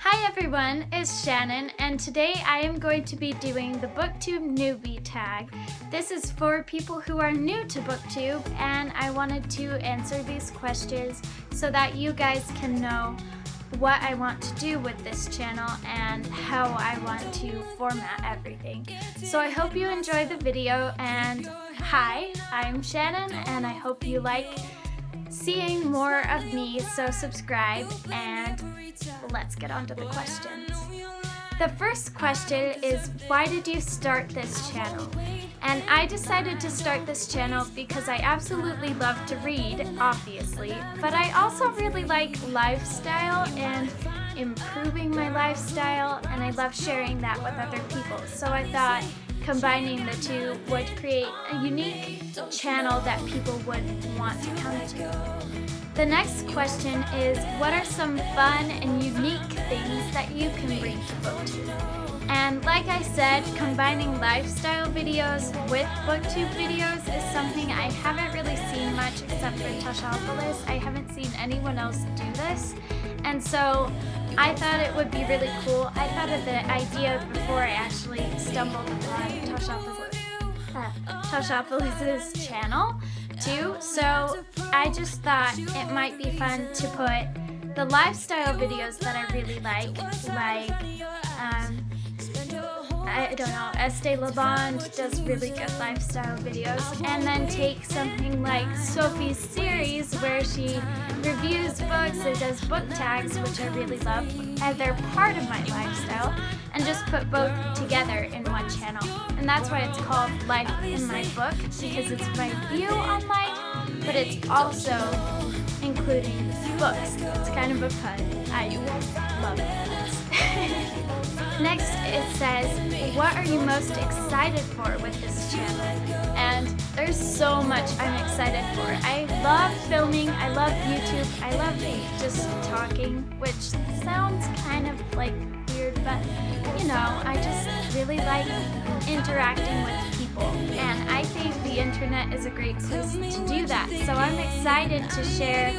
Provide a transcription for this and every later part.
Hi everyone, it's Shannon, and today I am going to be doing the booktube newbie tag. This is for people who are new to booktube, and I wanted to answer these questions so that you guys can know what I want to do with this channel and how I want to format everything. So I hope you enjoy the video, and hi, I'm Shannon, and I hope you like seeing more of me, so subscribe and let's get on to the questions. The first question is, why did you start this channel? And I decided to start this channel because I absolutely love to read, obviously, but I also really like lifestyle and improving my lifestyle, and I love sharing that with other people. So I thought combining the two would create a unique channel that people would want to come to. The next question is, what are some fun and unique things that you can bring to booktube? And like I said, combining lifestyle videos with booktube videos is something I haven't really seen much except for Tashapolis. I haven't seen anyone else do this, and so I thought it would be really cool. I thought of the idea before I actually stumbled upon Tashapolis' channel too, so I just thought it might be fun to put the lifestyle videos that I really like I don't know, Estee Labonde does really good lifestyle videos, and then take something like Sophie's series where she reviews books and does book tags, which I really love, and they're part of my lifestyle, and just put both together in one channel. And that's why it's called Life in My Book, because it's my view on life, but it's also including books. It's kind of a pun. I love it. Next it says, what are you most excited for with this channel? And there's so much I'm excited for. I love filming, I love YouTube, I love just talking, which sounds kind of like weird, but you know, I just really like interacting with people, and I think the internet is a great place to do that. So I'm excited to share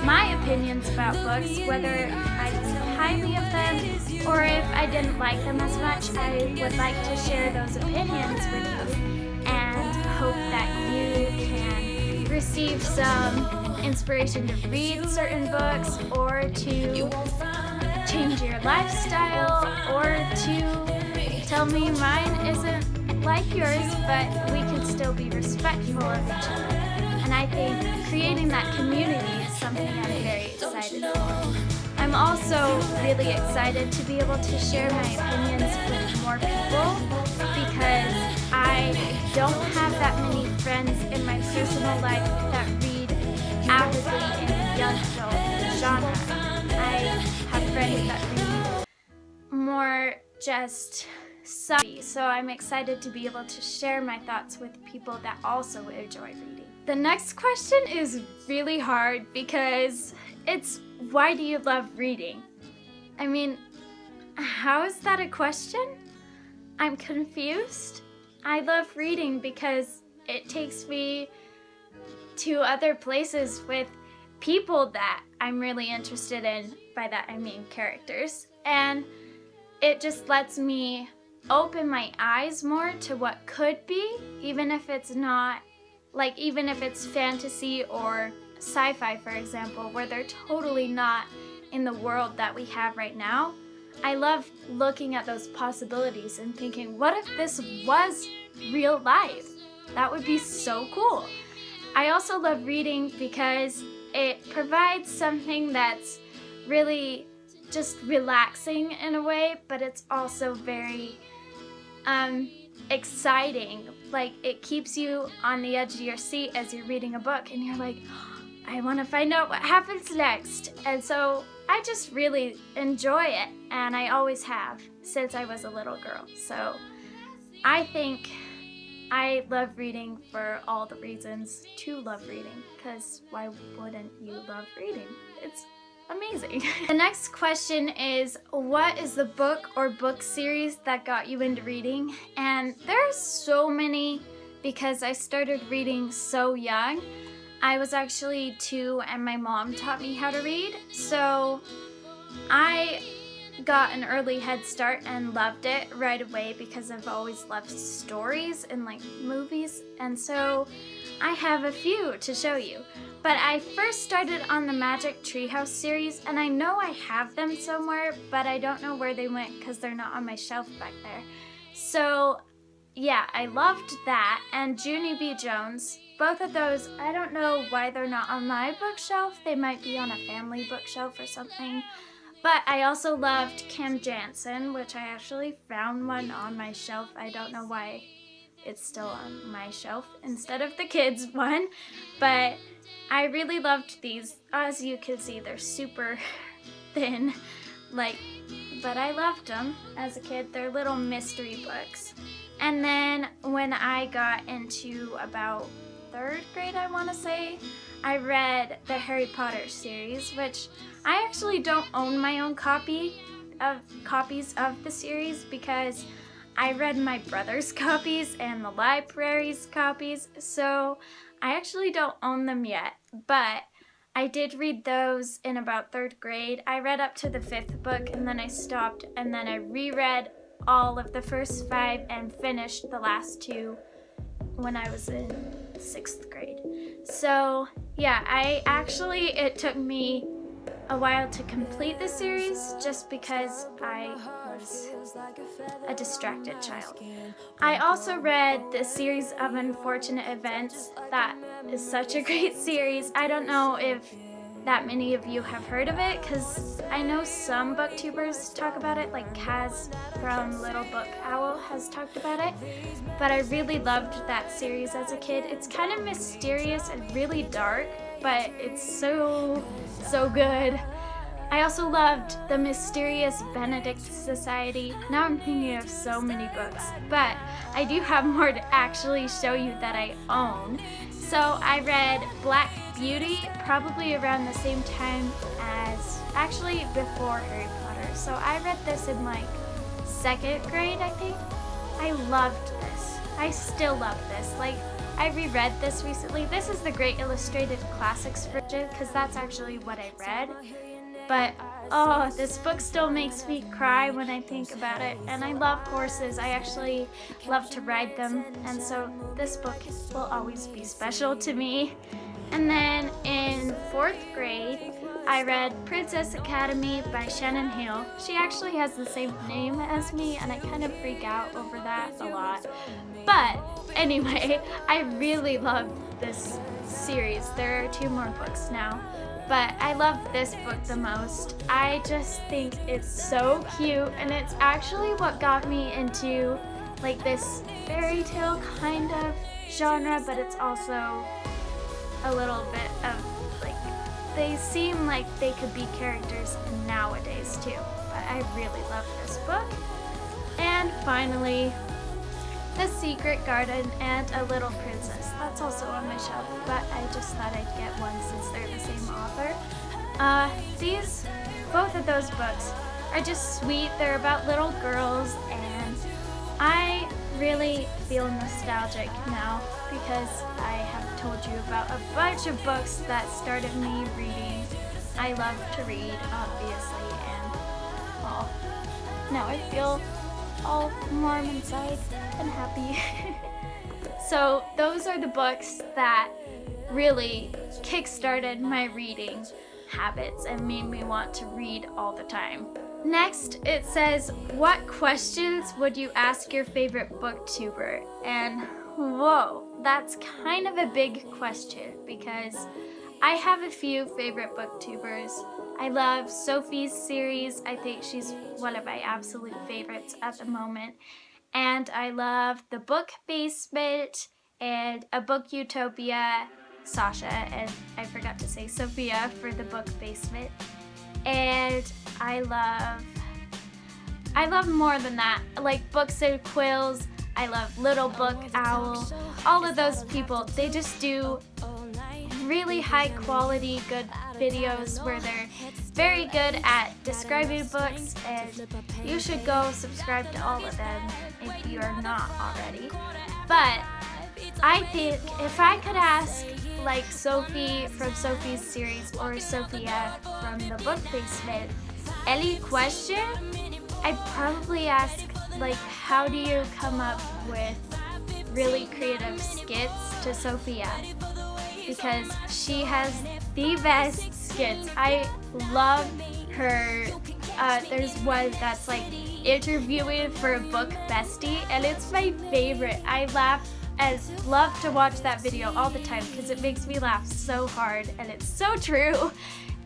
my opinions about books, whether I think highly of them or if I didn't like them as much. I would like to share those opinions with you and hope that you can receive some inspiration to read certain books, or to change your lifestyle, or to tell me mine isn't like yours, but we can still be respectful of each other. And I think creating that community is something I'm very excited for. I'm also really excited to be able to share my opinions with more people, because I don't have that many friends in my personal life that read avidly in the young adult genre. I have friends that read more just study, so I'm excited to be able to share my thoughts with people that also enjoy reading. The next question is really hard because it's, why do you love reading? I mean, how is that a question? I'm confused. I love reading because it takes me to other places with people that I'm really interested in. By that I mean characters. And it just lets me open my eyes more to what could be, even if it's not, like, even if it's fantasy or sci-fi, for example, where they're totally not in the world that we have right now. I love looking at those possibilities and thinking, what if this was real life? That would be so cool. I also love reading because it provides something that's really just relaxing in a way, but it's also very exciting. Like, it keeps you on the edge of your seat as you're reading a book, and you're like, I want to find out what happens next. And so I just really enjoy it, and I always have since I was a little girl. So I think I love reading for all the reasons to love reading, because why wouldn't you love reading? It's amazing. The next question is, what is the book or book series that got you into reading? And there's so many, because I started reading so young. I was actually 2 and my mom taught me how to read, so I got an early head start and loved it right away because I've always loved stories and like movies, and so I have a few to show you. But I first started on the Magic Treehouse series, and I know I have them somewhere, but I don't know where they went because they're not on my shelf back there. So yeah, I loved that, and Junie B. Jones. Both of those, I don't know why they're not on my bookshelf. They might be on a family bookshelf or something. But I also loved Kim Jansen, which I actually found one on my shelf. I don't know why it's still on my shelf instead of the kids' one. But I really loved these. As you can see, they're super thin. But I loved them as a kid. They're little mystery books. And then when I got into about 3rd grade, I want to say, I read the Harry Potter series, which I actually don't own my own copies of the series because I read my brother's copies and the library's copies, so I actually don't own them yet, but I did read those in about 3rd grade. I read up to the 5th book and then I stopped, and then I reread all of the first 5 and finished the last 2 when I was in 6th grade. So yeah, it took me a while to complete the series just because I was a distracted child. I also read the series of Unfortunate Events. That is such a great series. I don't know if that many of you have heard of it because I know some booktubers talk about it, like Kaz from Little Book Owl has talked about it, but I really loved that series as a kid. It's kind of mysterious and really dark, but it's so good. I also loved the Mysterious Benedict Society. Now I'm thinking of so many books, but I do have more to actually show you that I own. So I read Black Beauty probably around the same time as, actually before Harry Potter. So I read this in like 2nd grade, I think. I loved this. I still love this. Like, I reread this recently. This is the Great Illustrated Classics version because that's actually what I read. But oh, this book still makes me cry when I think about it. And I love horses. I actually love to ride them. And so this book will always be special to me. And then in 4th grade, I read Princess Academy by Shannon. She actually has the same name as me, and I kind of freak out over that a lot. But anyway, I really love this series. There are 2 more books now, but I love this book the most. I just think it's so cute, and it's actually what got me into like this fairy tale kind of genre, but it's also a little bit of like, they seem like they could be characters nowadays too. But I really love this book. And finally, The Secret Garden and A Little Princess. That's also on my shelf, but I just thought I'd get one since they're the same author. Both of those books are just sweet. They're about little girls, and I really feel nostalgic now because I have told you about a bunch of books that started me reading. I love to read, obviously, and well, now I feel all warm inside and happy. So those are the books that really kickstarted my reading habits and made me want to read all the time. Next, it says, what questions would you ask your favorite booktuber? And whoa, that's kind of a big question because I have a few favorite booktubers. I love Sophie's series. I think she's one of my absolute favorites at the moment. And I love The Book Basement and A Book Utopia, Sasha, and I forgot to say Sophia for The Book Basement. And I love more than that, like Books and Quills. I love Little Book Owl. All of those people, they just do really high quality, good videos where they're very good at describing books, and you should go subscribe to all of them if you are not already. But I think if I could ask like Sophie from Sophie's series or Sophia from The Book Basement, any question, I'd probably ask, like, how do you come up with really creative skits to Sophia? Because she has the best skits. I love her. There's one that's like interviewing for a book bestie, and it's my favorite. I love to watch that video all the time because it makes me laugh so hard, and it's so true.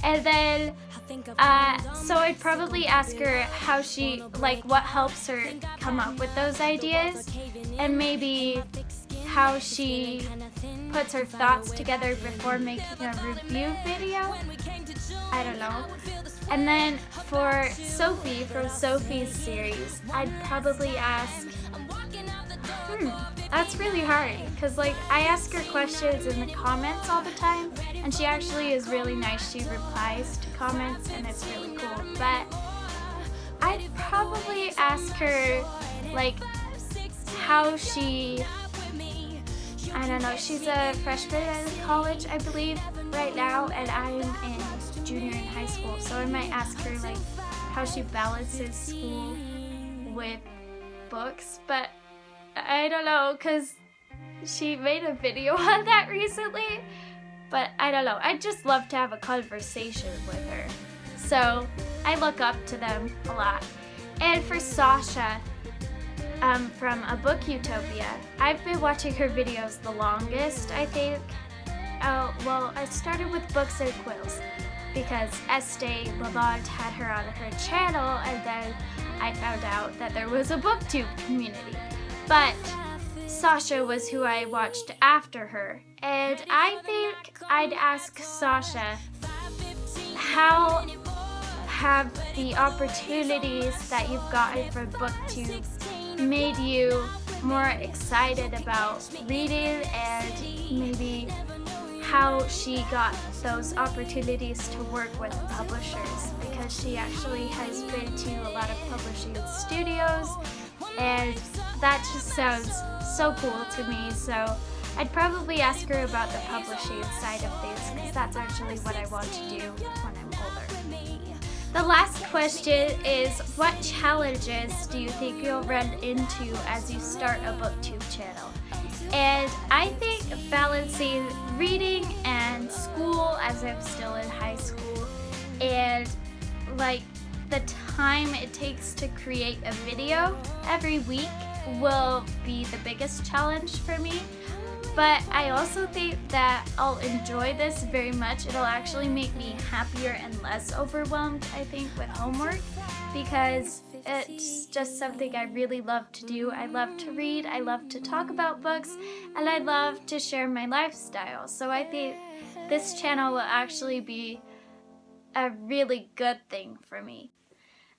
And then, so I'd probably ask her how she, like, what helps her come up with those ideas, and maybe how she puts her thoughts together before making a review video. I don't know. And then for Sophie, from Sophie's series, I'd probably ask, that's really hard, because like I ask her questions in the comments all the time, and she actually is really nice. She replies to comments, and it's really cool. But I'd probably ask her, like, how she, I don't know, she's a freshman in college, I believe, right now, and I'm in junior in high school, so I might ask her, like, how she balances school with books. But I don't know, because she made a video on that recently, but I don't know. I'd just love to have a conversation with her. So I look up to them a lot. And for Sasha, from A Book Utopia, I've been watching her videos the longest, I think. Well, I started with books and quills because Estee Lavant had her on her channel, and then I found out that there was a booktube community. But Sasha was who I watched after her, and I think I'd ask Sasha, how have the opportunities that you've gotten from booktube made you more excited about reading, and maybe how she got those opportunities to work with publishers, because she actually has been to a lot of publishing studios, and that just sounds so cool to me. So I'd probably ask her about the publishing side of things, because that's actually what I want to do when I'm older. The last question is, what challenges do you think you'll run into as you start a booktube channel? And I think balancing reading and school, as I'm still in high school, and like the time it takes to create a video every week will be the biggest challenge for me. But I also think that I'll enjoy this very much. It'll actually make me happier and less overwhelmed, I think, with homework, because it's just something I really love to do. I love to read, I love to talk about books, and I love to share my lifestyle. So I think this channel will actually be a really good thing for me.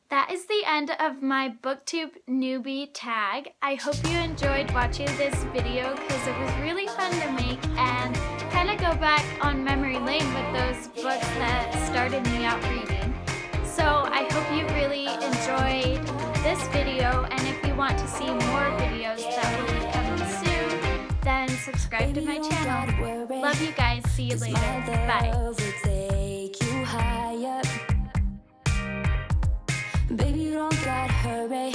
That is the end of my booktube newbie tag. I hope you enjoyed watching this video, because it was really fun to make and kind of go back on memory lane with those books that started me out reading. So I hope you really enjoyed this video, and if you want to see more videos that will be coming soon, then subscribe to my channel. Love you guys. See you later. Bye. Baby, you don't gotta hurry.